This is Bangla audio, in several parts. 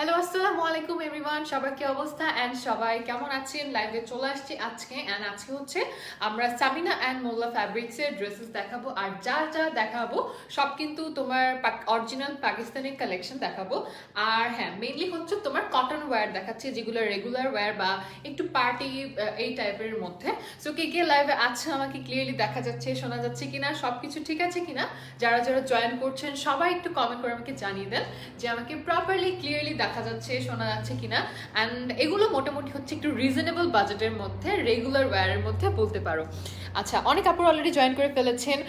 হ্যালো আসসালামু আলাইকুম এভরিওয়ান, সবার কি অবস্থা এন্ড সবাই কেমন আছেন? লাইভে চলে আসছি আজকে এন্ড আজকে হচ্ছে আমরা সামিনা এন্ড মোল্লা ফ্যাব্রিক্স এর ড্রেসেস দেখাবো। আর যা যা দেখাবো সব কিন্তু তোমার অরিজিনাল পাকিস্তানি কালেকশন দেখাবো। আর হ্যাঁ, মেইনলি হচ্ছে তোমার কটন ওয়্যার দেখাচ্ছি, যেগুলো রেগুলার ওয়্যার বা একটু পার্টি এই টাইপের মধ্যে। সো কে কে লাইভে আছে আমাকে ক্লিয়ারলি দেখা যাচ্ছে, শোনা যাচ্ছে কিনা, সবকিছু ঠিক আছে কিনা, যারা যারা জয়েন করছেন সবাই একটু কমেন্ট করে আমাকে জানিয়ে দেন যে আমাকে প্রপারলি ক্লিয়ারলি দেখা যাচ্ছে, শোনা যাচ্ছে কিনা। অ্যান্ড এগুলো মোটামুটি হচ্ছে একটু রিজনেবল বাজেটের মধ্যে, রেগুলার ওয়্যারের মধ্যে বলতে পারো। আচ্ছা, অনেক আপুর অলরেডি জয়েন করে ফেলেছেন।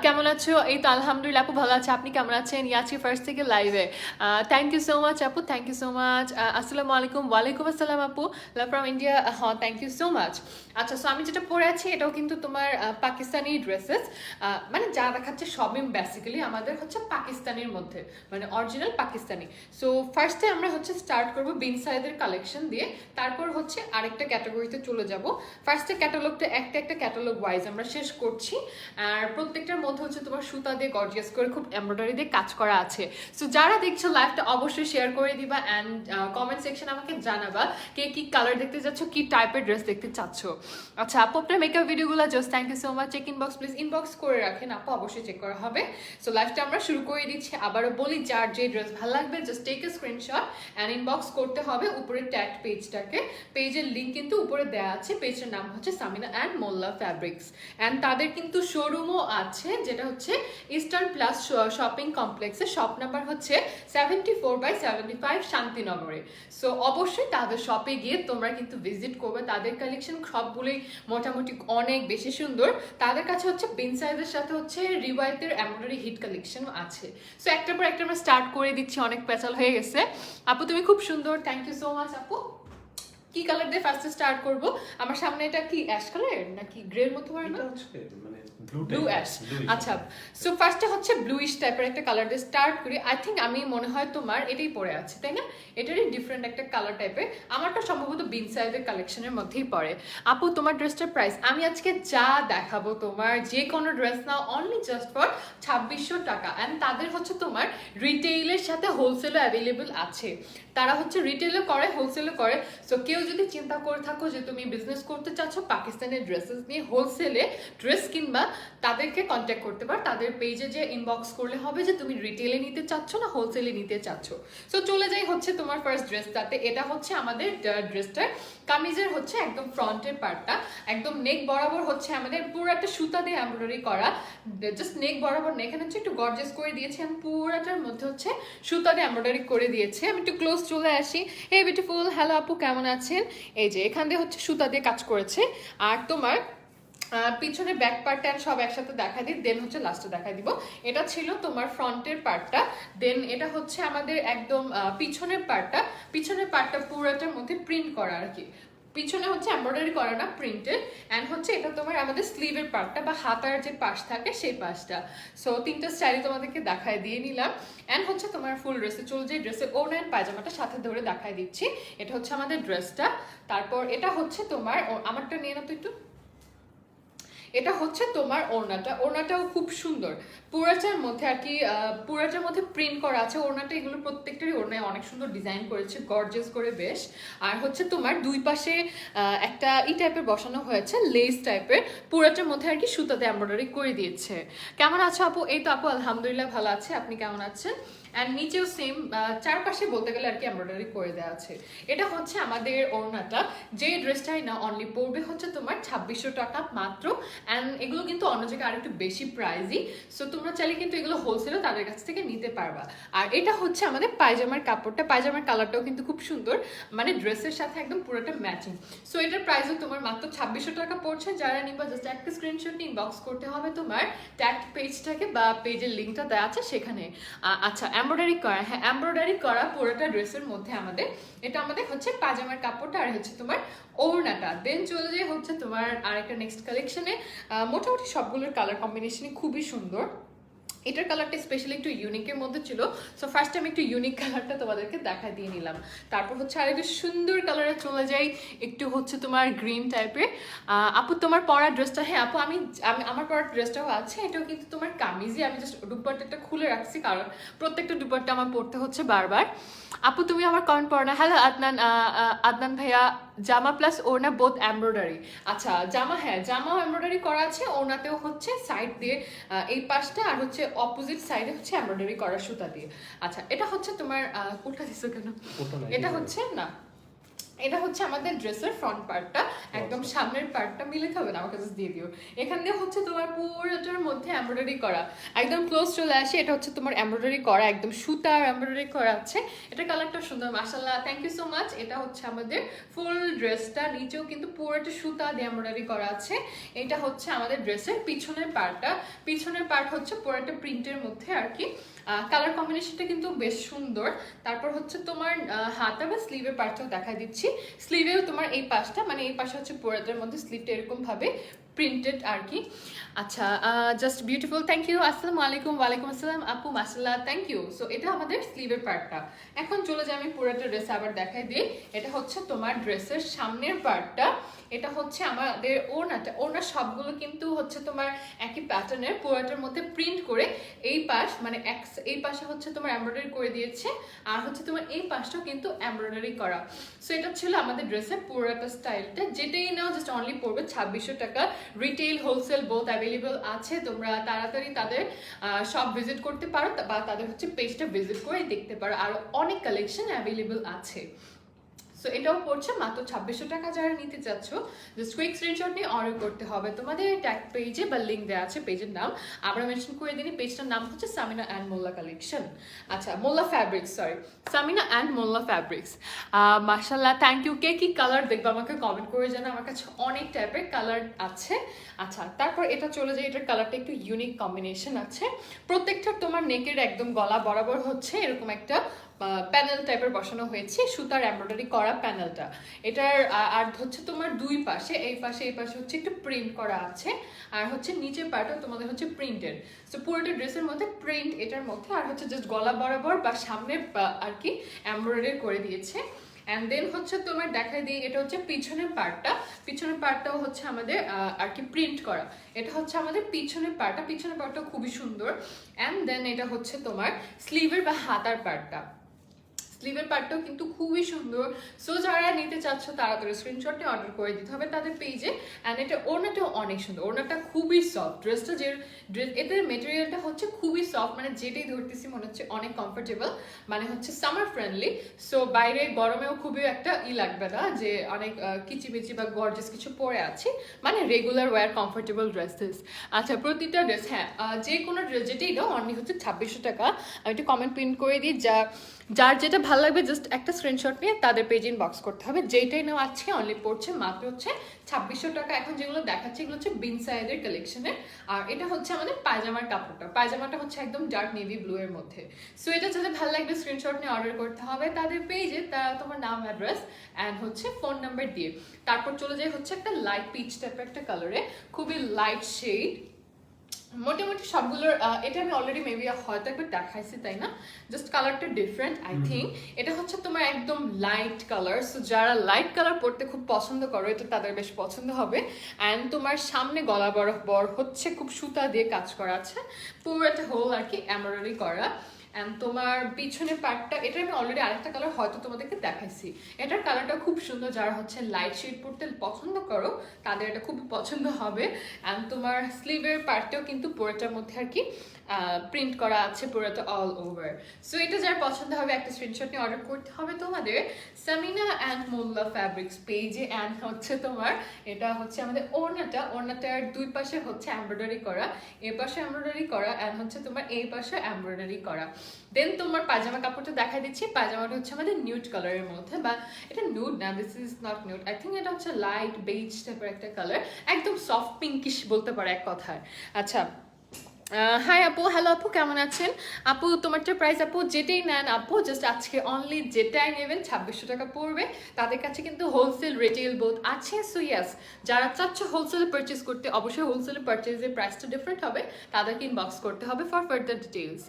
কেমন আছো? এই তো আলহামদুলিল্লাহ আপু, ভালো আছে। আপনি কেমন আছেন? ইয়াছি ফার্স্ট থেকে লাইভে। থ্যাংক ইউ সো মাচ আপু, থ্যাংক ইউ সো মাচ। আসসালামু আলাইকুম। ওয়ালাইকুম আসসালাম আপু, লাভ ফ্রম ইন্ডিয়া। হ্যাঁ, থ্যাংক ইউ সো মাচ। আচ্ছা, সো আমি যেটা পরে আছি এটাও কিন্তু তোমার পাকিস্তানি ড্রেসেস, মানে যা দেখাচ্ছে সবই বেসিক্যালি আমাদের হচ্ছে পাকিস্তানির মধ্যে, মানে অরিজিনাল পাকিস্তানি। সো ফার্স্টে আমরা হচ্ছে স্টার্ট করবো বিন সাইদের কালেকশন দিয়ে, তারপর হচ্ছে আরেকটা ক্যাটাগরিতে চলে যাব। ফার্স্টে ক্যাটালগটা একটা একটা ক্যাটালগ ওয়াইজ আমরা শেষ করছি। আর প্রত্যেকটার মধ্যে হচ্ছে তোমার সুতা দিয়ে গর্জিয়াস করে খুব এমব্রয়ডারি দিয়ে কাজ করা আছে। সো যারা দেখছো লাইভটা অবশ্যই শেয়ার করে দিবা অ্যান্ড কমেন্ট সেকশন আমাকে জানাবা কে কি কালার দেখতে চাচ্ছ, কি টাইপের ড্রেস দেখতে চাচ্ছ। আচ্ছা আপু, আপনার মেকআপ ভিডিওগুলো just thank you so much. Check inbox please inbox করে রাখেন আপু, অবশ্যই চেক করা হবে। সো লাইভটা আমরা শুরু করে দিচ্ছি। আবারও বলি, যার যে ড্রেস ভালো লাগবে just take a screenshot and inbox করতে হবে উপরে ট্যাগ পেজটাকে। পেজের লিঙ্ক কিন্তু উপরে দেওয়া আছে। পেজের নাম হচ্ছে Samina and Molla fabrics and তাদের কিন্তু শোরুমও আছে, যেটা হচ্ছে ইস্টার্ন প্লাস শপিং কমপ্লেক্সে। শপ নাম্বার হচ্ছে 74/75 শান্তিনগরে। সো অবশ্যই তাদের শপে গিয়ে তোমরা কিন্তু ভিজিট করবে। তাদের কালেকশন সবগুলোই মোটামুটি অনেক বেশি সুন্দর। তাদের কাছে হচ্ছে বিন সাইজের সাথে হচ্ছে রিওয়াইতের এমব্রয়ডারি হিট কালেকশনও আছে। সো একটার পর একটা আমরা স্টার্ট করে দিচ্ছি, অনেক পেঁচাল হয়ে গেছে। আপু তুমি খুব সুন্দর, থ্যাংক ইউ সো মাচ আপু। কি কালার দিয়ে ফার্স্টে স্টার্ট করব? আমার সামনে এটা কি অ্যাশ কালার নাকি গ্রের মতো হয় না? মানে ব্লু অ্যাশ। আচ্ছা, সো ফার্স্টে হচ্ছে ব্লুইশ টাইপের একটা কালার দিয়ে স্টার্ট করি। আই থিঙ্ক আমি মনে হয় তোমার এটাই পরে আছে, তাই না? এটারই ডিফারেন্ট একটা কালার টাইপের। আমারটা সম্ভবত বিন সাইজের কালেকশনের মধ্যেই পড়ে। আপু তোমার ড্রেসটার প্রাইস আমি আজকে যা দেখাবো, তোমার যে কোনো dress now only just for 2600 টাকা। অ্যান্ড তাদের হচ্ছে তোমার রিটেইলের সাথে হোলসেলও অ্যাভেলেবল আছে। তারা হচ্ছে রিটেলও করে, হোলসেলও করে। সো কেউ যদি চিন্তা করে থাকো যে তুমি বিজনেস করতে চাচ্ছ পাকিস্তানের ড্রেসেস নিয়ে, হোলসেলে ড্রেস কিনবা, তাদেরকে কন্ট্যাক্ট করতে পার। তাদের পেজে যে ইনবক্স করলে হবে যে তুমি রিটেলে নিতে চাচ্ছ না হোলসেলে নিতে চাচ্ছ। সো চলে যাই হচ্ছে তোমার ফার্স্ট ড্রেসটাতে। এটা হচ্ছে আমাদের ড্রেসটার কামিজের হচ্ছে একদম ফ্রন্টের পার্টটা, একদম নেক বরাবর হচ্ছে আমাদের পুরো একটা সুতা দিয়ে এমব্রয়ডারি করা। জাস্ট নেক বরাবর না, এখানে হচ্ছে একটু গর্জিয়াস করে দিয়েছি। আমি পুরাটার মধ্যে হচ্ছে সুতা দিয়ে এমব্রয়ডারি করে দিয়েছি। আমি একটু ক্লোজ চলে আসি। হে বিউটিফুল, হ্যালো আপু কেমন আছেন? এই যে এখান দিয়ে হচ্ছে সুতা দিয়ে কাজ করেছে। আর তোমার পিছনে ব্যাক পার্টটা সব একসাথে দেখা দিই, দেন হচ্ছে লাস্টে দেখা দিব। এটা ছিল তোমার ফ্রন্টের পার্টটা। দেন এটা হচ্ছে আমাদের একদম পিছনের পার্টটা। পিছনের পার্টটা পুরোটার মধ্যে প্রিন্ট করা আর কি, পিছনে হচ্ছে এমব্রয়ডারি করা না, প্রিন্টেড। অ্যান্ড হচ্ছে এটা তোমার আমাদের স্লিভের পার্টটা বা হাতার যে পাশ থাকে সেই পাশটা। সো তিনটা স্টাইল তোমাদেরকে দেখায় দিয়ে নিলাম। অ্যান্ড হচ্ছে তোমার ফুল ড্রেসে চলে যে ড্রেসের ওড়না অ্যান্ড পায়জামাটা সাথে ধরে দেখায় দিচ্ছি। এটা হচ্ছে আমাদের ড্রেসটা। তারপর এটা হচ্ছে তোমার আমারটা নিয়ে না তো একটু। এটা হচ্ছে তোমার ওড়নাটা। ওড়নাটাও খুব সুন্দর, পুরাটার মধ্যে আর কি, পুরাটার মধ্যে প্রিন্ট করা আছে ওড়নাটা। এগুলো প্রত্যেকটারই ওড়নায় অনেক সুন্দর ডিজাইন করেছে, গর্জিয়াস করে বেশ। আর হচ্ছে তোমার দুই পাশে একটা টাইপের বসানো হয়েছে, লেস টাইপের, পুরাটার মধ্যে আর কি সুতাতে এমব্রয়ডারি করে দিয়েছে। কেমন আছো আপু? এই তো আপু আলহামদুলিল্লাহ ভালো আছে, আপনি কেমন আছেন? অ্যান্ড নিচেও সেম চারপাশে বলতে গেলে আর কি এমব্রয়ডারি করে দেওয়া আছে। এটা হচ্ছে আমাদের ওড়নাটা। যে ড্রেসটাই না অনলি পড়বে হচ্ছে তোমার 2600 টাকা মাত্র। অ্যান্ড এগুলো কিন্তু অন্য জায়গায় আরেকটু বেশি প্রাইসই। সো তোমরা চাইলে কিন্তু এগুলো হোলসেলও তাদের কাছ থেকে নিতে পারবা। আর এটা হচ্ছে আমাদের পায়জামার কাপড়টা। পায়জামার কালারটাও কিন্তু খুব সুন্দর, মানে ড্রেসের সাথে একদম পুরোটা ম্যাচিং। সো এটার প্রাইসও তোমার মাত্র 2600 টাকা পড়ছে। যারা নিবা জাস্ট একটা স্ক্রিনশট নিয়ে ইনবক্স করতে হবে তোমার ট্যাগ পেজটাকে বা পেজের লিঙ্কটা দেওয়া আছে সেখানে। আচ্ছা, এমব্রয়ডারি করা, হ্যাঁ এমব্রয়ডারি করা পুরোটা ড্রেসের মধ্যে আমাদের। এটা আমাদের হচ্ছে পাজামার কাপড়টা আর হচ্ছে তোমার ওড়নাটা। দেন চলে যায় হচ্ছে তোমার আরেকটা নেক্সট কালেকশনে। মোটামুটি সবগুলোর কালার কম্বিনেশনই খুবই সুন্দর। এটার কালারটা স্পেশালি একটু ইউনিকের মধ্যে ছিল, সো ফার্স্ট আমি একটু ইউনিক কালারটা তোমাদেরকে দেখা দিয়ে নিলাম। তারপর হচ্ছে আরেকটু সুন্দর কালারে চলে যাই, একটু হচ্ছে তোমার গ্রিন টাইপের। আপু তোমার পরা ড্রেসটা, হ্যাঁ আপু আমি আমার পরা ড্রেসটাও আছে, এটাও কিন্তু তোমার কামিজই, আমি জাস্ট দুপাট্টাটা খুলে রাখছি কারণ প্রত্যেকটা দুপাট্টা আমার পরতে হচ্ছে বারবার। আপু তুমি আমার কমেন্ট পড়ো না। হ্যালো আদনান, আদনান ভাইয়া, জামা প্লাস ওড়না বোথ এমব্রয়ডারি। আচ্ছা জামা, হ্যাঁ জামাও এমব্রয়ডারি করা আছে, ওড়নাতেও হচ্ছে সাইড দিয়ে এই পাশটা আর হচ্ছে অপোজিট সাইডে হচ্ছে এমব্রয়ডারি করা সুতা দিয়ে। আচ্ছা এটা হচ্ছে তোমার কোটা দিছো কেন, এটা হচ্ছে না, এটা হচ্ছে আমাদের ড্রেসের ফ্রন্ট পার্টটা, একদম সামনের পার্টটা মিলে খাবে না, আমাকে জাস্ট দিয়ে দিও। এখান দিয়ে হচ্ছে তোমার পুরোটার মধ্যে এমব্রয়ডারি করা, একদম ক্লোজ চলে আসে, এটা হচ্ছে তোমার এমব্রয়ডারি করা, একদম সুতার এমব্রয়ডারি করা আছে। এটা কালারটা সুন্দর মাশাআল্লাহ, থ্যাংক ইউ সো মাচ। এটা হচ্ছে আমাদের ফুল ড্রেসটা, নিচেও কিন্তু পুরোটা সুতা দিয়ে এমব্রয়ডারি করা আছে। এটা হচ্ছে আমাদের ড্রেসের পিছনের পার্টটা, পিছনের পার্ট হচ্ছে পুরোটা প্রিন্টের মধ্যে আর কি। কালার কম্বিনেশনটা কিন্তু বেশ সুন্দর। তারপর হচ্ছে তোমার হাতা বা স্লিভের পার্টটাও দেখা দিচ্ছি, স্লিভেও তোমার এই পাশটা মানে এই পাশে হচ্ছে পোড়াটার মধ্যে স্লিভটা এরকম ভাবে প্রিন্টেড আর কি। আচ্ছা জাস্ট বিউটিফুল, থ্যাংক ইউ। আসসালামু আলাইকুম। ওয়ালাইকুম আসসালাম আপু মাশাআল্লাহ, থ্যাংক ইউ। সো এটা আমাদের স্লিভের পার্টটা। এখন চলে যাই আমি পুরোটা ড্রেস আবার দেখাই দিই। এটা হচ্ছে তোমার ড্রেসের সামনের পার্টটা, এটা হচ্ছে আমাদের ওড়নাটা, ওড়না সবগুলো কিন্তু হচ্ছে তোমার একই প্যাটার্নের, পুরোটার মধ্যে প্রিন্ট করে এই পাশ মানে এই পাশে হচ্ছে তোমার এমব্রয়ডারি করে দিয়েছে, আর হচ্ছে তোমার এই পাশটাও কিন্তু এমব্রয়ডারি করা। সো এটা ছিল আমাদের ড্রেসের পুরোটা স্টাইলটা, যেটাই নাও জাস্ট অনলি পড়বে 2600 টাকা। রিটেল হোলসেল বোথ অ্যাভেলেবল আছে, তোমরা তাড়াতাড়ি তাদের শপ ভিজিট করতে পারো বা তাদের হচ্ছে পেজটা ভিজিট করে দেখতে পারো, আর অনেক কালেকশন অ্যাভেলেবল আছে। সো এটাও পড়ছে মাত্র 2600 টাকা। যারা নিতে চাচ্ছ জাস্ট কুইক স্ক্রিনশট নিয়ে অর্ডার করতে হবে, তোমাদের ট্যাগ পেজে বা লিঙ্ক দেওয়া আছে, পেজের নাম আমরা মেনশন করে দিই, পেজটার নাম হচ্ছে সামিনা অ্যান্ড মোল্লা কালেকশন, আচ্ছা Molla fabrics, sorry Samina and Molla fabrics. মাশাআল্লাহ, থ্যাংক ইউ। কে কি কালার দেখবে আমাকে কমেন্ট করে জানো, আমার কাছে অনেক টাইপের কালার আছে। আচ্ছা তারপর এটা চলে যায়, এটার কালারটা একটু ইউনিক কম্বিনেশন আছে, প্রত্যেকটা তোমার নেকের একদম গলা বরাবর হচ্ছে এরকম একটা প্যানেল টাইপের বসানো হয়েছে, সুতার এমব্রয়ডারি করা প্যানেলটা। এটার আর হচ্ছে তোমার দুই পাশে, এই পাশে এই পাশে হচ্ছে একটু প্রিন্ট করা আছে, আর হচ্ছে নিচের পার্টও তোমাদের হচ্ছে প্রিন্টেড। সো পুরোটা ড্রেসের মধ্যে প্রিন্ট এটার মধ্যে, আর হচ্ছে জাস্ট গলা বরাবর বা সামনে আর কি এমব্রয়ডারি করে দিয়েছে। অ্যান্ড দেন হচ্ছে তোমার দেখাই দিই, এটা হচ্ছে পিছনের পার্টটা, পিছনের পার্টটাও হচ্ছে আমাদের আর কি প্রিন্ট করা। এটা হচ্ছে আমাদের পিছনের পার্টটা, পিছনের পার্টটা খুবই সুন্দর। অ্যান্ড দেন এটা হচ্ছে তোমার স্লিভের বা হাতার পার্টটা, স্লিভের পার্টটাও কিন্তু খুবই সুন্দর। সো যারা নিতে চাচ্ছ তাড়াতাড়ি স্ক্রিনশট নিয়ে অর্ডার করে দিতে হবে তাদের পেজে। অ্যান্ড এটা ওড়নাটাও অনেক সুন্দর, ওড়নাটা খুবই সফট, ড্রেসটা যে ড্রেস এটার মেটেরিয়ালটা হচ্ছে খুবই সফট, মানে যেটাই ধরতেছি মনে হচ্ছে অনেক কমফোর্টেবল, মানে হচ্ছে সামার ফ্রেন্ডলি। সো বাইরে গরমেও খুবই একটা লাগবে না যে অনেক কিচিমিচি বা গর্জিয়াস কিছু পরে আছি, মানে রেগুলার ওয়্যার কমফোর্টেবল ড্রেসেস। আচ্ছা প্রতিটা ড্রেস, হ্যাঁ যে কোনো ড্রেস যেটাই দাও অনলি হচ্ছে 2600 টাকা। আমি একটু কমেন্ট প্রিন্ট করে দিই, যার যেটা ভালো লাগবে জাস্ট একটা স্ক্রিনশট নিয়ে তাদের পেজ ইনবক্স করতে হবে। যেটাই নাও আজকে অনলি পড়ছে মাত্র হচ্ছে 2600 টাকা। এখন যেগুলো দেখাচ্ছে এগুলো হচ্ছে বিনসাইডের কালেকশনের, আর এটা হচ্ছে আমাদের পায়জামার কাপড়টা, পায়জামাটা হচ্ছে একদম ডার্ক নেভি ব্লু এর মধ্যে। সো এটা যাদের ভালো লাগবে স্ক্রিনশট নিয়ে অর্ডার করতে হবে তাদের পেজে, তারা তোমার নাম অ্যাড্রেস অ্যান্ড হচ্ছে ফোন নাম্বার দিয়ে। তারপর চলে যায় হচ্ছে একটা লাইট পিচ টাইপের একটা কালারে, খুবই লাইট শেড। মোটামুটি সবগুলোর এটা আমি অলরেডি মেবি হয়তো একবার দেখাইছি তাই না, জাস্ট কালারটা ডিফারেন্ট আই থিঙ্ক। এটা হচ্ছে তোমার একদম লাইট কালার, সো যারা লাইট কালার পরতে খুব পছন্দ করো এটা তাদের বেশ পছন্দ হবে। অ্যান্ড তোমার সামনে গলা বরাবর হচ্ছে খুব সুতা দিয়ে কাজ করা আছে, পুরো একটা হোল আর কি এমব্রয়ডারি করা। অ্যান্ড তোমার পিছনের পার্টটা, এটা আমি অলরেডি আরেকটা কালার হয়তো তোমাদেরকে দেখাইছি, এটার কালারটা খুব সুন্দর, যারা হচ্ছে লাইট শেড পরতে পছন্দ করো তাদের এটা খুব পছন্দ হবে। অ্যান্ড তোমার স্লিভের পার্টটাও কিন্তু পুরোটার মধ্যে আর কি প্রিন্ট করা আছে পুরোটা অল ওভার। সো এটা যার পছন্দ হবে একটা স্ক্রিনশট নিয়ে অর্ডার করতে হবে তোমাদের সামিনা অ্যান্ড মোল্লা ফ্যাব্রিক্স পেজে। অ্যান্ড হচ্ছে তোমার এটা হচ্ছে আমাদের ওড়নাটা, ওড়নাটার দুই পাশে হচ্ছে এমব্রয়ডারি করা, এ পাশে এমব্রয়ডারি করা অ্যান্ড হচ্ছে তোমার এই পাশে এমব্রয়ডারি করা। দেন তোমার পায়জামা কাপড়টা দেখা দিচ্ছি, পায়জামাটা হচ্ছে আমাদের নিউড কালারের মধ্যে, বা এটা নিউড না, this is not nude, I think এটা হচ্ছে লাইট বেজ টাইপের একটা কালার, একদম সফট পিঙ্কিশ বলতে পারে এক কথায়। আচ্ছা হাই আপু, হ্যালো আপু, কেমন আছেন আপু? তোমারটা প্রাইস আপু যেটাই নেন আপু, জাস্ট আজকে অনলি যেটাই নেবেন 2600 টাকা পড়বে। তাদের কাছে কিন্তু হোলসেল রিটেল বোথ আছে। সো ইয়াস, যারা চাচ্ছ হোলসেলে পারচেস করতে, অবশ্যই হোলসেলে পারচেসের প্রাইসটা ডিফারেন্ট হবে, তাদেরকে ইনবক্স করতে হবে ফর ফার্দার ডিটেলস।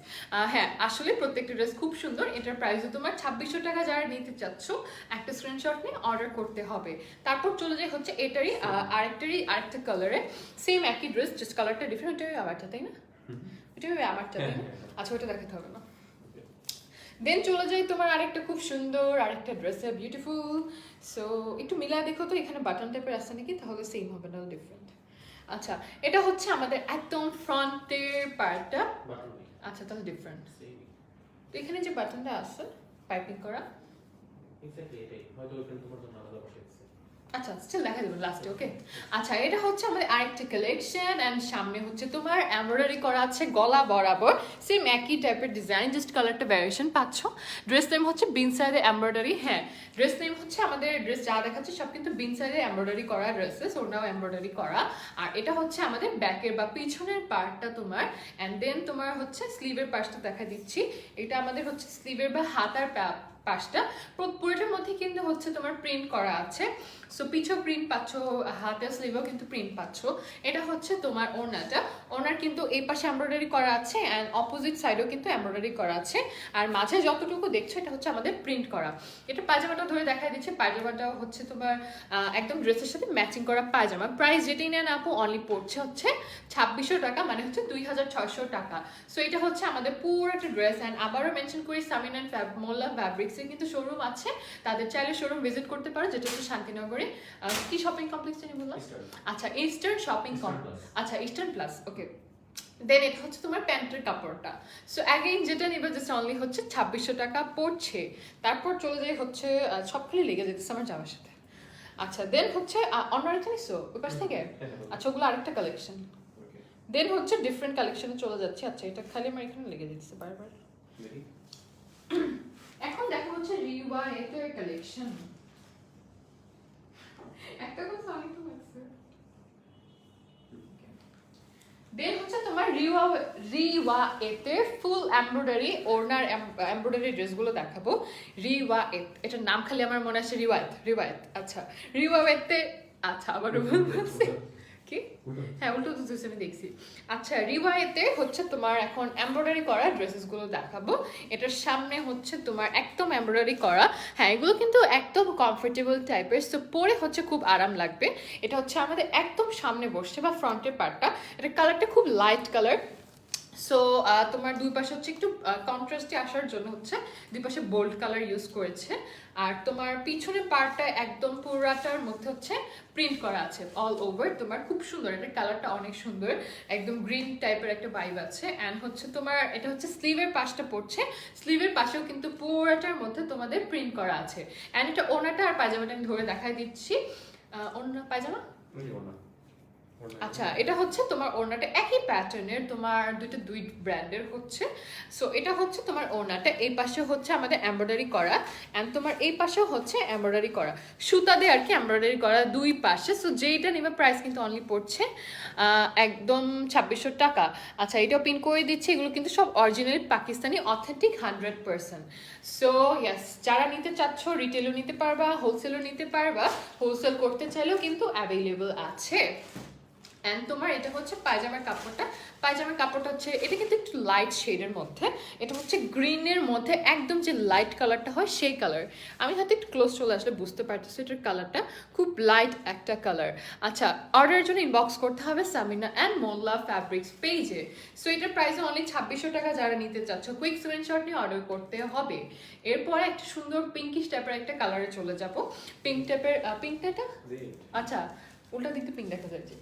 হ্যাঁ, আসলে প্রত্যেকটা ড্রেস খুব সুন্দর। এটার প্রাইসও তোমার 2600 টাকা। যারা নিতে চাচ্ছ একটা স্ক্রিনশট নিয়ে অর্ডার করতে হবে। তারপর চলে যায় হচ্ছে এটারই আরেকটা কালারে, সেম একই ড্রেস, জাস্ট কালারটা ডিফারেন্ট। এটাই আবারটা, তাই না? এটা আমারটা, তাই না? আচ্ছা, ওটা দেখাতে হবে না। দেন চলে যাই তোমার আরেকটা খুব সুন্দর আরেকটা ড্রেসে, বিউটিফুল। সো একটু মিলা দেখো তো, এখানে বাটন টাইপের আছে নাকি, তাহলে সেম হবে না, ডিফারেন্ট। আচ্ছা, এটা হচ্ছে আমাদের একদম ফ্রন্টের পার্টটা। আচ্ছা, তাহলে ডিফারেন্ট। তো এখানে যে বাটনটা আছে পাইপিং করা, এক্স্যাক্টলি এটাই, হয়তো ওখানে তোমার জন্য আলাদা বসাইছে। আচ্ছা, স্টিল দেখা যাবে লাস্টে। ওকে, আচ্ছা, এটা হচ্ছে আমাদের আরেকটা কালেকশন এন্ড সামনে হচ্ছে তোমার এমব্রয়ডারি করা আছে গলা বরাবর, সেম একই টাইপের ডিজাইন, জাস্ট কালারটা ভ্যারিয়েশন পাচ্ছ। ড্রেস নেম হচ্ছে বিন সাইডে এমব্রয়ডারি। হ্যাঁ, ড্রেস নেম হচ্ছে আমাদের ড্রেস যা দেখাচ্ছে সব কিন্তু বিন সাইডে এমব্রয়ডারি করা ড্রেসেস, ওনাও এমব্রয়ডারি করা। আর এটা হচ্ছে আমাদের ব্যাকের বা পিছনের পার্টটা তোমার, এন্ড দেন তোমার হচ্ছে স্লিভের পাশটা দেখা দিচ্ছি। এটা আমাদের হচ্ছে স্লিভের বা হাতার পাশটা। পুরোটার মধ্যে কিন্তু হচ্ছে তোমার প্রিন্ট করা আছে। সো পিছু প্রিন্ট পাচ্ছ, হাতের স্লিভেও কিন্তু প্রিন্ট পাচ্ছ। এটা হচ্ছে তোমার ওড়নাটা। ওড়নার কিন্তু এই পাশে এমব্রয়ডারি করা আছে অ্যান্ড অপোজিট সাইডেও কিন্তু এমব্রয়ডারি করা আছে। আর মাঝে যতটুকু দেখছো এটা হচ্ছে আমাদের প্রিন্ট করা। এটা পায়জামাটা ধরে দেখা দিচ্ছে, পায়জামাটাও হচ্ছে তোমার একদম ড্রেসের সাথে ম্যাচিং করা পায়জামা। প্রাইস যেটাই নেন আপু অনলি পড়ছে হচ্ছে 2600 টাকা, মানে হচ্ছে 2600 টাকা। সো এটা হচ্ছে আমাদের পুরো একটা ড্রেস। অ্যান্ড আবারও মেনশন করি, সামিন অ্যান্ড মোল্লা ফ্যাব্রিক্সের কিন্তু শোরুম আছে, তাদের চাইলে শোরুম ভিজিট করতে পারো, যেটা হচ্ছে শান্তিনগরে। কি শপিং কমপ্লেক্স জানি বললাম? আচ্ছা, ইস্টার্ন শপিং কমপ্লেক্স। আচ্ছা, ইস্টার্ন প্লাস। ওকে, দেন এটা হচ্ছে তোমার প্যান্টের কাপড়টা। সো অ্যাগেইন যেটা নিবে জাস্ট অনলি হচ্ছে 2600 টাকা পড়ছে। তারপর চলে যায় হচ্ছে সবখালি লেগে যেতেছে আমার জামার সাথে। আচ্ছা, দেন হচ্ছে অন্য আরেকটা নিছো ওই পাশ থেকে? আচ্ছা, ওগুলো আরেকটা কালেকশন। দেন হচ্ছে ডিফারেন্ট কালেকশনে চলে যাচ্ছে। আচ্ছা, এটা খালি আমার এখানে লেগে যেতেছে বারবার। এখন দেখো হচ্ছে রিওয়া এর কালেকশন। একটা কথা আমি তো বলছি। দেন হচ্ছে তোমার রিওয়া এতে ফুল এমব্রয়ডারি ওড়নার এমব্রয়ডারি ড্রেসগুলো দেখাবো। রিওয়া এটার নাম খালি আমার মনে আসে রিওয়ায়েত। আচ্ছা, রিওয়ায়েতে, আচ্ছা আবারও বলছি কি, হ্যাঁ উল্টো তো আমি দেখছি। আচ্ছা, রিওয়ায়েতে হচ্ছে তোমার এখন এমব্রয়ডারি করা ড্রেসেসগুলো দেখাবো। এটার সামনে হচ্ছে তোমার একদম এমব্রয়ডারি করা। হ্যাঁ, এগুলো কিন্তু একদম কমফোর্টেবল টাইপের, সো পরে হচ্ছে খুব আরাম লাগবে। এটা হচ্ছে আমাদের একদম সামনে বসছে বা ফ্রন্টের পার্টটা। এটা কালারটা খুব লাইট কালার। সো তোমার দুই পাশে হচ্ছে একটু কন্ট্রাস্টে আসার জন্য হচ্ছে দুই পাশে বোল্ড কালার ইউজ করেছে। আর তোমার পিছনের পার্টটা একদম পুরাটার মধ্যে হচ্ছে প্রিন্ট করা আছে অল ওভার। তোমার খুব সুন্দর, এটা কালারটা অনেক সুন্দর, একদম গ্রিন টাইপের একটা ভাইব আছে। অ্যান্ড হচ্ছে তোমার এটা হচ্ছে স্লিভের পাশটা পড়ছে, স্লিভের পাশেও কিন্তু পুরাটার মধ্যে তোমাদের প্রিন্ট করা আছে। অ্যান্ড এটা ওনাটা আর পায়জামাটা আমি ধরে দেখাই দিচ্ছি। ওনা পায়জামা, আচ্ছা, এটা হচ্ছে তোমার ওড়নাটা একই প্যাটার্নের, তোমার দুই ব্র্যান্ডের হচ্ছে। সো এটা হচ্ছে তোমার ওড়নাটা, এই পাশে হচ্ছে আমাদের এমব্রয়ডারি করা অ্যান্ড তোমার এই পাশেও হচ্ছে এমব্রয়ডারি করা, সুতা দিয়ে আর কি এমব্রয়ডারি করা দুই পাশে। সো যেইটা নিবে প্রাইস কিন্তু অনলি পড়ছে একদম 2600 টাকা। আচ্ছা, এটাও পিন করে দিচ্ছি। এগুলো কিন্তু সব অরিজিনালি পাকিস্তানি অথেন্টিক 100%। সো ইয়াস, যারা নিতে চাচ্ছ রিটেলও নিতে পারবা, হোলসেলও নিতে পারবা, হোলসেল করতে চাইলেও কিন্তু অ্যাভেলেবল আছে। অ্যান্ড তোমার এটা হচ্ছে পায়জামার কাপড়টা। পায়জামার কাপড়টা হচ্ছে এটা কিন্তু একটু লাইট শেডের মধ্যে, এটা হচ্ছে গ্রিনের মধ্যে একদম যে লাইট কালারটা হয় সেই কালার। আমি হয়তো একটু ক্লোজ চলে আসলে বুঝতে পারতেছি এটার কালারটা খুব লাইট একটা কালার। আচ্ছা, অর্ডারের জন্য ইনবক্স করতে হবে সামিনা অ্যান্ড মোল্লা ফ্যাব্রিক্স পেজে। সো এটার প্রাইস অনলি 2600 টাকা। যারা নিতে চাচ্ছ কুইক স্ক্রিনশট নিয়ে অর্ডার করতে হবে। এরপরে একটা সুন্দর পিঙ্কিশ টাইপের একটা কালারে চলে যাব। পিঙ্ক টাইপের, পিঙ্কটা, আচ্ছা উল্টা দিকে পিঙ্ক দেখা যাচ্ছে।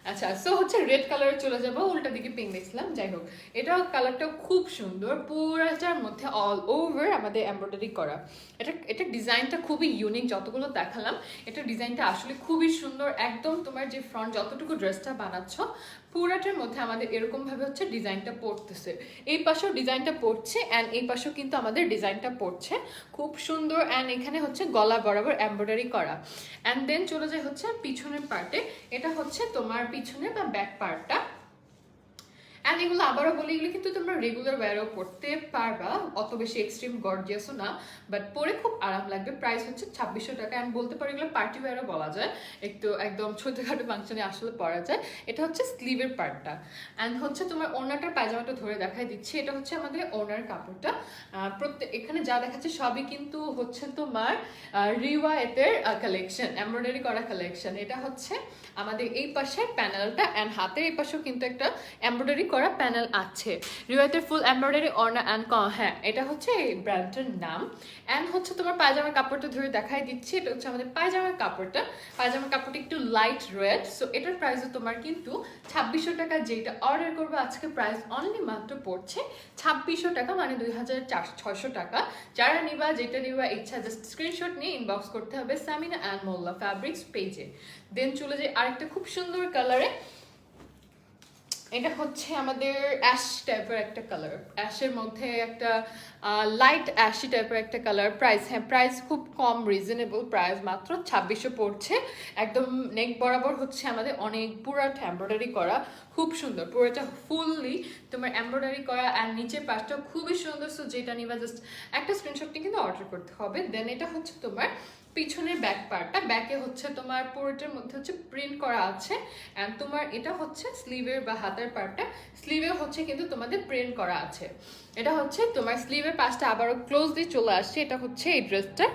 আচ্ছা, সো হচ্ছে রেড কালারে চলে যাবো, উল্টা দিকে পিঙ্ক দেখছিলাম। যাই হোক, এটাও কালারটা খুব সুন্দর, পুরাটার মধ্যে অল ওভার আমাদের এমব্রয়ডারি করা। এটা ডিজাইনটা খুবই ইউনিক, যতগুলো দেখালাম এটা ডিজাইনটা আসলে খুবই সুন্দর। একদম তোমার যে ফ্রন্ট যতটুকু ড্রেসটা বানাচ্ছ পুরাটার মধ্যে আমাদের এরকম ভাবে হচ্ছে ডিজাইনটা পড়তেছে। এই পাশেও ডিজাইনটা পড়ছে অ্যান্ড এই পাশেও কিন্তু আমাদের ডিজাইনটা পড়ছে খুব সুন্দর। অ্যান্ড এখানে হচ্ছে গলা বরাবর এমব্রয়ডারি করা। অ্যান্ড দেন চলে যায় হচ্ছে পিছনের পার্টে। এটা হচ্ছে তোমার পিছনের বা ব্যাক পার্টটা। অ্যান্ড এগুলো আবারও বলি, এগুলো কিন্তু তোমরা রেগুলার ওয়্যারও পড়তে পারবা, অত বেশি এক্সট্রিম গর্জিয়াসও না, বাট পরে খুব আরাম লাগবে। প্রাইস হচ্ছে 2600 টাকা। অ্যান্ড বলতে পারি এগুলো পার্টি ওয়্যারও বলা যায়, একটু একদম ছোটখাটো ফাংশনে আসলে পরা যায়। এটা হচ্ছে স্লিভের পার্টটা। অ্যান্ড হচ্ছে তোমার ওড়নাটার পায়জামাটা ধরে দেখাই দিচ্ছি, এটা হচ্ছে আমাদের ওড়নার কাপড়টা। প্রত্যেক এখানে যা দেখাচ্ছে সবই কিন্তু হচ্ছে তোমার রিওয়ায়েতের কালেকশন, এমব্রয়ডারি করা কালেকশন। এটা হচ্ছে আমাদের এই পাশের প্যানেলটা, অ্যান্ড হাতের এই পাশেও কিন্তু একটা এমব্রয়ডারি করা প্যানেল আছে। রিওয়ায়েতের ফুল এমব্রয়ডারি ওড়না অ্যান্ড হ্যাঁ, এটা হচ্ছে এই ব্র্যান্ডটার নাম। অ্যান্ড হচ্ছে তোমার পায়জামার কাপড়টা ধরে দেখাই দিচ্ছি, এটা হচ্ছে আমাদের পায়জামার কাপড়টা। পায়জামার কাপড়টা একটু লাইট রেড। সো এটার প্রাইসও তোমার কিন্তু 2600 টাকা। যেটা অর্ডার করবো আজকে প্রাইস অনলি মাত্র পড়ছে 2600 টাকা, মানে 2600 টাকা। যারা নিবা, যেটা নিবা ইচ্ছা, জাস্ট স্ক্রিনশট নিয়ে ইনবক্স করতে হবে সামিনা অ্যান্ড মোল্লা ফ্যাব্রিক্স পেজে। দেন চলে যাই আরেকটা খুব সুন্দর কালারে। এটা হচ্ছে আমাদের অ্যাশ টাইপের একটা কালার, অ্যাশের মধ্যে একটা লাইট অ্যাশি টাইপের একটা কালার। প্রাইস, হ্যাঁ প্রাইস খুব কম, রিজনেবল প্রাইস, মাত্র 2600 পড়ছে। একদম নেক বরাবর হচ্ছে আমাদের অনেক পুরাটা এমব্রয়ডারি করা, খুব সুন্দর। পুরোটা ফুললি তোমার এমব্রয়ডারি করা, আর নিচের পাশটা খুবই সুন্দর। সো যেটা নিবা জাস্ট একটা স্ক্রিনশটটি কিন্তু অর্ডার করতে হবে। দেন এটা হচ্ছে তোমার পিছনের ব্যাক পার্টটা। ব্যাকে হচ্ছে তোমার পুরোটার মধ্যে হচ্ছে প্রিন্ট করা আছে। অ্যান্ড তোমার এটা হচ্ছে স্লিভের বা হাতের পার্টটা, স্লিভে হচ্ছে কিন্তু তোমাদের প্রিন্ট করা আছে। এটা হচ্ছে তোমার স্লিভের পাশটা আবারও ক্লোজলি চলে আসছে। এটা হচ্ছে এই ড্রেসটার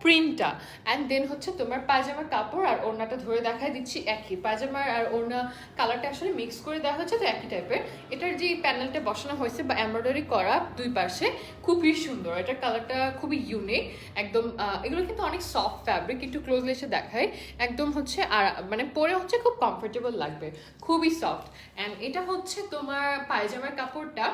প্রিন্টটা। অ্যান্ড দেন হচ্ছে তোমার পায়জামার কাপড় আর ওড়নাটা ধরে দেখাই দিচ্ছি একই। পায়জামার আর ওড়না কালারটা আসলে মিক্স করে দেওয়া হচ্ছে, তো একই টাইপের। এটার যে প্যানেলটা বসানো হয়েছে বা এমব্রয়ডারি করা দুই পাশে, খুবই সুন্দর। এটার কালারটা খুবই ইউনিক একদম। এগুলো কিন্তু অনেক সফট ফ্যাব্রিক, একটু ক্লোজলি এসে দেখায়। একদম হচ্ছে আর মানে পরে হচ্ছে খুব কমফোর্টেবল লাগবে, খুবই সফট। অ্যান্ড এটা হচ্ছে তোমার পায়জামার কাপড়টা।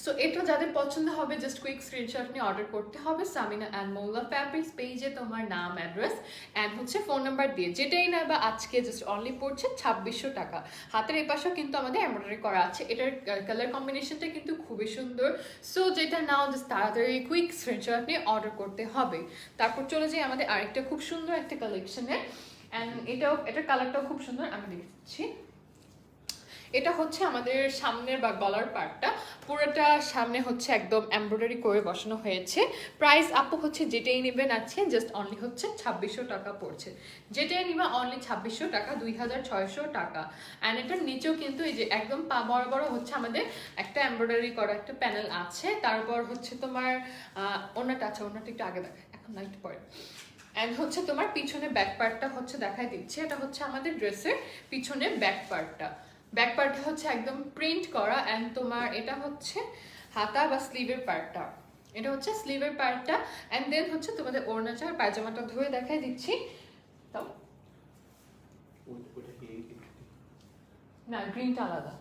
সো এটা যাদের পছন্দ হবে জাস্ট কুইক স্ক্রিনশট নিয়ে অর্ডার করতে হবে সামিনা অ্যান্ড মোল্লা ফ্যাব্রিক্স পেজে। তোমার নাম, অ্যাড্রেস অ্যান্ড হচ্ছে ফোন নাম্বার দিয়ে যেটাই নেবা আজকে জাস্ট অনলি পড়ছে 2600 টাকা। হাতের এই পাশেও কিন্তু আমাদের এমব্রয়ডারি করা আছে। এটার কালার কম্বিনেশনটা কিন্তু খুবই সুন্দর। সো যেটা নাও জাস্ট তাড়াতাড়ি কুইক স্ক্রিনশট নিয়ে অর্ডার করতে হবে। তারপর চলে যাই আমাদের আরেকটা খুব সুন্দর একটা কালেকশনে। অ্যান্ড এটার কালারটাও খুব সুন্দর, আমি দেখছি। এটা হচ্ছে আমাদের সামনের বা গলার পার্টটা, পুরোটা সামনে হচ্ছে একদম এমব্রয়ডারি করে বসানো হয়েছে। প্রাইস আপু হচ্ছে যেটাই নেবেন আছে জাস্ট অনলি হচ্ছে 2600 টাকা পড়ছে। যেটাই নিবা অনলি 2600 টাকা, 2600 টাকা। অ্যান্ড এটার নিচেও কিন্তু এই যে একদম পা বরাবর হচ্ছে আমাদের একটা এমব্রয়ডারি করা একটা প্যানেল আছে। তারপর হচ্ছে তোমার ওড়নাটা আছে, ওড়নাটা একটু আগে দেখায়, এখন না একটু পরে। অ্যান্ড হচ্ছে তোমার পিছনে ব্যাক পার্টটা হচ্ছে দেখাই দিচ্ছে। এটা হচ্ছে আমাদের ড্রেসের পিছনে ব্যাক পার্টটা। ব্যাক পার্টটা হচ্ছে একদম প্রিন্ট করা। অ্যান্ড তোমার এটা হচ্ছে হাতা বা স্লিভের পার্টটা, এটা হচ্ছে স্লিভের পার্টটা। অ্যান্ড দেন হচ্ছে তোমাদের ওড়নাটা আর পায়জামাটা ধরে দেখাই দিচ্ছি। তাও না, গ্রিনটা আলাদা।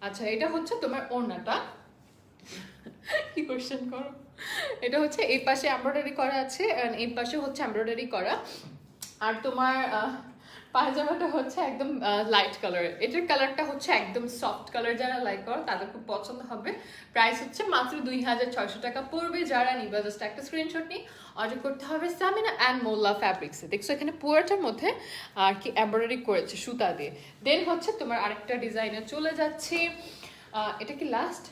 আচ্ছা, এটা হচ্ছে তোমার ওড়নাটা। কি কোশ্চেন করো। এটা হচ্ছে এই পাশে এমব্রয়ডারি করা আছে, এই পাশে হচ্ছে এমব্রয়ডারি করা। আর তোমার পায়জামাটা হচ্ছে একদম লাইট কালারের। এটার কালারটা হচ্ছে একদম সফট কালার, যারা লাইক করো তাদের খুব পছন্দ হবে। প্রাইস হচ্ছে মাত্র 2600 টাকা পড়বে। যারা নিবা জাস্ট একটা স্ক্রিনশট নিয়ে অর্ডার করতে হবে সামিনা অ্যান্ড মোল্লা ফ্যাব্রিক্সে। দেখছো এখানে পুরোটার মধ্যে আর কি এমব্রয়ডারি করেছে সুতা দিয়ে। দেন হচ্ছে তোমার আরেকটা ডিজাইনে চলে যাচ্ছি। এটা কি লাস্ট?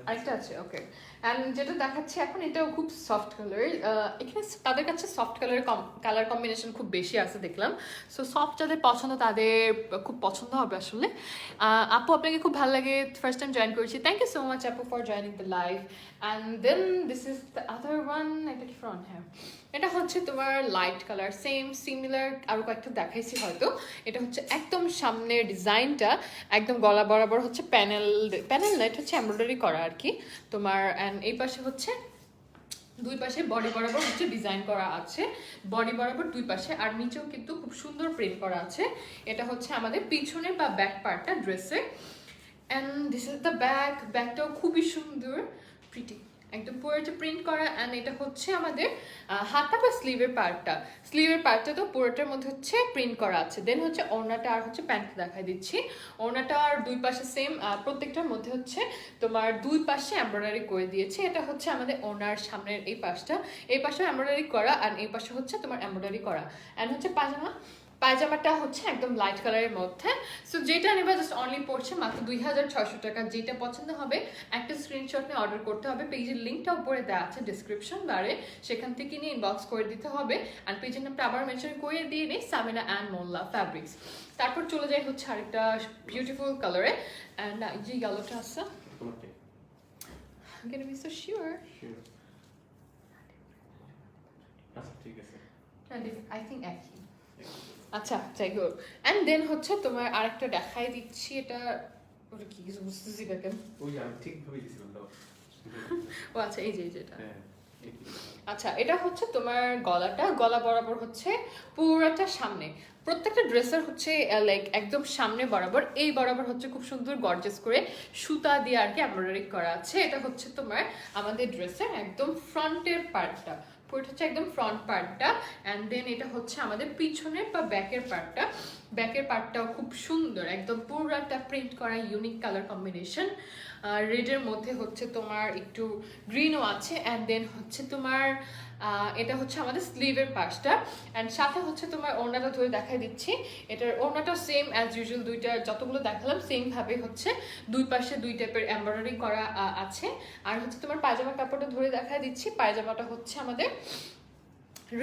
আরেকটা আছে, ওকে। অ্যান্ড যেটা দেখাচ্ছি এখন এটাও খুব সফট কালার। এখানে তাদের কাছে সফট কালার কম্বিনেশন খুব বেশি আছে দেখলাম। সো সফট যাদের পছন্দ তাদের খুব পছন্দ হবে আসলে। আপু আপনাকে খুব ভালো লাগে, ফার্স্ট টাইম জয়েন করেছি। থ্যাংক ইউ সো মাচ আপু for joining the live. And then this is the other one. এটা কি ফ্রন্ট? হ্যাঁ, এটা হচ্ছে তোমার লাইট কালার, সেম সিমিলার আরও কয়েকটা দেখাইছি হয়তো। এটা হচ্ছে একদম সামনের ডিজাইনটা একদম গলা বরাবর হচ্ছে প্যানেল না, এটা হচ্ছে এমব্রয়ডারি করা আর কি তোমার। অ্যান্ড এই পাশে হচ্ছে দুই পাশে বডি বরাবর হচ্ছে ডিজাইন করা আছে, বডি বরাবর দুই পাশে। আর নিচেও কিন্তু খুব সুন্দর প্রিন্ট করা আছে। এটা হচ্ছে আমাদের পিছনে বা ব্যাক পার্টটা ড্রেসের। And this is the back. ব্যাকটাও খুবই সুন্দর, প্রিটি, একদম পুরোটা প্রিন্ট করা। অ্যান্ড এটা হচ্ছে আমাদের হাতা বা স্লিভের পার্টটা। স্লিভের পার্টটা তো পুরোটার মধ্যে হচ্ছে প্রিন্ট করা আছে। দেন হচ্ছে ওড়নাটা আর হচ্ছে প্যান্টটা দেখাই দিচ্ছি। ওড়নাটা আর দুই পাশে সেম, প্রত্যেকটার মধ্যে হচ্ছে তোমার দুই পাশে এমব্রয়ডারি করে দিয়েছে। এটা হচ্ছে আমাদের ওড়নার সামনের এই পাশটা, এই পাশে এমব্রয়ডারি করা, আর এই পাশে হচ্ছে তোমার এমব্রয়ডারি করা। অ্যান্ড হচ্ছে পায়জামা, পায়জামাটা হচ্ছে একদম লাইট কালারের মধ্যে। সো যেটা নেবা জাস্ট অনলি পড়ছে মাত্র 2600 টাকা। যেটা পছন্দ হবে একটা স্ক্রিনশট নিয়ে অর্ডার করতে হবে। পেজের লিঙ্কটা উপরে দেওয়া আছে ডিসক্রিপশন বারে, সেখান থেকে নিয়ে ইনবক্স করে দিতে হবে। আর পেজের নামটা আবার মেনশন করে দিয়ে নিই, সামিনা অ্যান্ড মোল্লা ফ্যাব্রিক্স। তারপর চলে যাই হচ্ছে আরেকটা বিউটিফুল কালারে, অ্যান্ড যে ইয়েলোটা আছে, তোমারটাই I'm gonna be so sure. Sure. আচ্ছা ঠিক আছে। I think একই। আচ্ছা যাই হোক, অ্যান্ড দেন হচ্ছে তোমার আরেকটা দেখাই দিচ্ছি। এটা ওটা কি কিছু বুঝতেছি না কেন। ওই আমি ঠিকভাবে দিছিলাম দাও। ও আচ্ছা, এই যে এটা। হ্যাঁ একই। আচ্ছা এটা হচ্ছে তোমার গলা বরাবর হচ্ছে পুরোটা সামনে। প্রত্যেকটা ড্রেসের হচ্ছে লাইক একদম সামনে বরাবর, এই বরাবর হচ্ছে খুব সুন্দর গর্জেস করে সুতা দিয়ে আর কি এমব্রয়ডারি করা আছে। এটা হচ্ছে তোমার আমাদের ড্রেসের একদম ফ্রন্টের পার্টটা, পুরোটা হচ্ছে একদম ফ্রন্ট পার্টটা। অ্যান্ড দেন এটা হচ্ছে আমাদের পিছনের বা ব্যাকের পার্টটা। ব্যাকের পার্টটাও খুব সুন্দর, একদম পুরোটা প্রিন্ট করা, ইউনিক কালার কম্বিনেশন। রেডের মধ্যে হচ্ছে তোমার একটু গ্রিনও আছে। অ্যান্ড দেন হচ্ছে তোমার এটা হচ্ছে আমাদের স্লিভের পাশটা। অ্যান্ড সাথে হচ্ছে তোমার ওড়নাটা ধরে দেখাই দিচ্ছি। এটার ওড়নাটা সেম অ্যাজ ইউজুয়াল, দুইটা যতগুলো দেখালাম সেম ভাবে হচ্ছে দুই পাশে দুই টাইপের এমব্রয়ডারি করা আছে। আর হচ্ছে তোমার পায়জামা কাপড়টা ধরে দেখাই দিচ্ছি। পায়জামাটা হচ্ছে আমাদের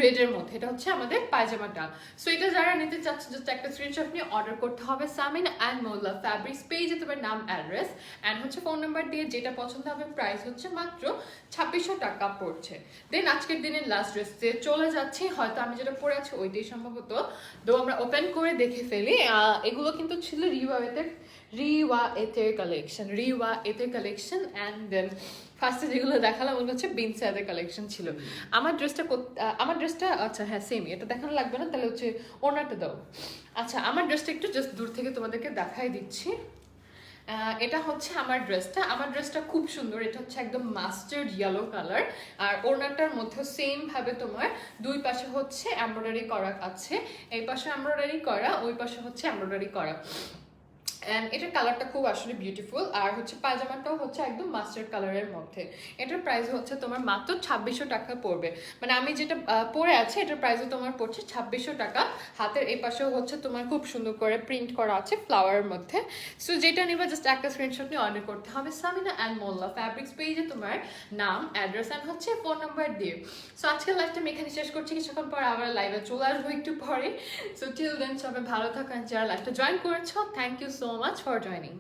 রেডের মধ্যে, এটা হচ্ছে আমাদের পায়জামাটা। সো এটা যারা নিতে চাচ্ছে জাস্ট একটা স্ক্রিনশট নিয়ে অর্ডার করতে হবে সামিনা অ্যান্ড মোল্লা ফ্যাব্রিক্স পেজে, তোমার নাম, অ্যাড্রেস অ্যান্ড হচ্ছে ফোন নাম্বার দিয়ে যেটা পছন্দ হবে। প্রাইস হচ্ছে মাত্র 2600 টাকা পড়ছে। দেন আজকের দিনের লাস্ট ড্রেসে চলে যাচ্ছি। হয়তো আমি যেটা পরে আছি ওইটাই সম্ভবত, তো আমরা ওপেন করে দেখে ফেলি। এগুলো কিন্তু ছিল রিওয়া এতের কালেকশন। অ্যান্ড দেন ফার্স্টে যেগুলো দেখালাম ওগুলো হচ্ছে বিনসাদের কালেকশন ছিল। আমার ড্রেসটা আচ্ছা হ্যাঁ সেম, এটা দেখানো লাগবে না, তাহলে হচ্ছে ওড়নাটা দাও। আচ্ছা আমার ড্রেসটা একটু জাস্ট দূর থেকে তোমাদেরকে দেখাই দিচ্ছি। এটা হচ্ছে আমার ড্রেসটা খুব সুন্দর। এটা হচ্ছে একদম মাস্টার্ড ইয়েলো কালার। আর ওড়নাটার মধ্যে সেম ভাবে তোমার দুই পাশে হচ্ছে এমব্রয়ডারি করা আছে। এই পাশে এমব্রয়ডারি করা, ওই পাশে হচ্ছে এমব্রয়ডারি করা। অ্যান্ড এটার কালারটা খুব আসলে বিউটিফুল। আর হচ্ছে পায়জামাটাও হচ্ছে একদম মাস্টার্ড কালারের মধ্যে। এটার প্রাইস হচ্ছে তোমার মাত্র 2600 টাকা পড়বে। মানে আমি যেটা পরে আছি এটার প্রাইসও তোমার পড়ছে 2600 টাকা। হাতের এই পাশেও হচ্ছে তোমার খুব সুন্দর করে প্রিন্ট করা আছে ফ্লাওয়ারের মধ্যে। সো যেটা নিবা জাস্ট একটা স্ক্রিনশট নিয়ে অর্ডার করতে হবে সামিনা অ্যান্ড মোল্লা ফ্যাব্রিক্স পেজে, তোমার নাম, অ্যাড্রেস অ্যান্ড হচ্ছে ফোন নাম্বার দিয়ে। সো আজকের লাইভটা আমি এখানে শেষ করছি। কিছুক্ষণ পর আবার লাইভে চলে আসবো একটু পরে। সো টিল দেন সবাই ভালো থাকেন। যারা লাইভটা জয়েন করেছো, thank you so much for joining.